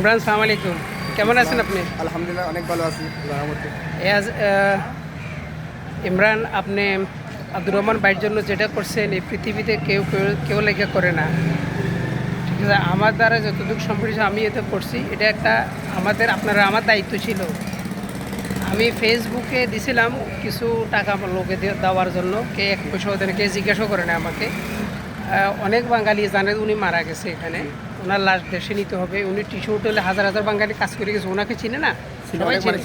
ইমরান, সালাম আলাইকুম। কেমন আছেন আপনি? আলহামদুলিল্লাহ, অনেক ভালো আছি। ইমরান, আপনি আব্দুর রহমান ভাইয়ের জন্য যেটা করছেন এই পৃথিবীতে কেউ কেউ কেউ লেগে করে না। ঠিক আছে, আমার দ্বারা যতটুকু সম্পর্ক আমি এতে করছি, এটা একটা আমার দায়িত্ব ছিল। আমি ফেসবুকে দিছিলাম কিছু টাকা আমার লোকে দেওয়ার জন্য, কে এক পয়সা ওদের কে জিজ্ঞাসাও করে না আমাকে। অনেক বাঙালি জানে উনি মারা গেছে, এখানে ওনার লাশ দেশে নিতে হবে। উনি টিস্যু হোটেলে হাজার হাজার বাঙালি কাজ করে গেছে, ওনাকে চিনে না, সবাই চিনে।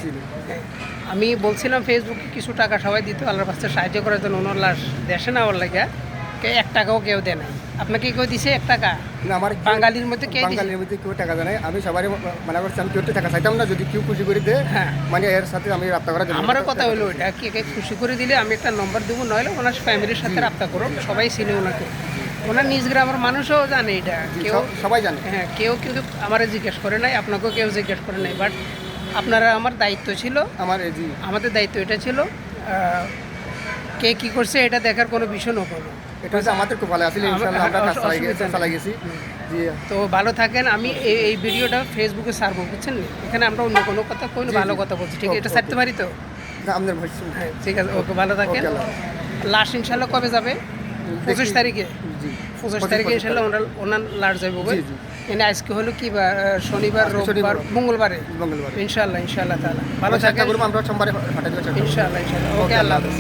আমি বলছিলাম ফেসবুকে কিছু টাকা সবাই দিতে, আল্লাহর রাস্তায় সাহায্য করার জন্য, ওনার লাশ দেশে নেওয়ার লাগে। কে 1 টাকাও কেউ দেয় নাই। আপনাকে কেউ দিছে 1 টাকা? না, আমার বাঙালির মধ্যে কেউ টাকা দেয় নাই। আমি সবারই মানা করছি, আমি কেউ টাকা চাইতাম না। যদি কেউ খুশি করে দেয়, হ্যাঁ, মানে এর সাথে আমি রাবতা করার জন্য। আমারও কথা হলো ওইটা, কে খুশি করে দিলে আমি একটা নম্বর দেবো, নইলে ওনার ফ্যামিলির সাথে রাবতা করো। সবাই চিনে ওনাকে, ওনার নিজ গ্রামের মানুষও জানে এটা, কেউ সবাই জানে। হ্যাঁ, কেউ কিন্তু আমারে জিজ্ঞেস করে নাই, আপনাকেও কেউ জিজ্ঞেস করে নাই। বাট আপনারা, আমার দায়িত্ব ছিল, আমাদের দায়িত্ব এটা ছিল, কে কী করছে এটা দেখার কোনো বিষয় না কোনো। এটা হচ্ছে আমাদের খুব ভালো আসলে, ইনশাআল্লাহ আমরা কাজ চালাই গেছি। তো ভালো থাকেন। আমি এই ভিডিওটা ফেসবুকে ছাড়বো, বুঝছেন? এখানে আমরা অন্য কোনো কথা, কোনো ভালো কথা বলছি, ঠিক আছে? এটা ছাড়তে পারি তো? আমাদের হ্যাঁ, ঠিক আছে, ওকে, ভালো থাকেন। লাশ ইনশাল্লাহ কবে যাবে? 25 তারিখে। 25 তারিখে ইনশাল্লাহ ওনার লাশ যাবে। এনে আজকে হলো কি বার? শনিবার, রোববার, মঙ্গলবারে ইনশাল্লাহ তাআলা। ভালো থাকেন আমরা সোমবারে ইনশাল্লাহ। ওকে, আল্লাহ হাফেজ।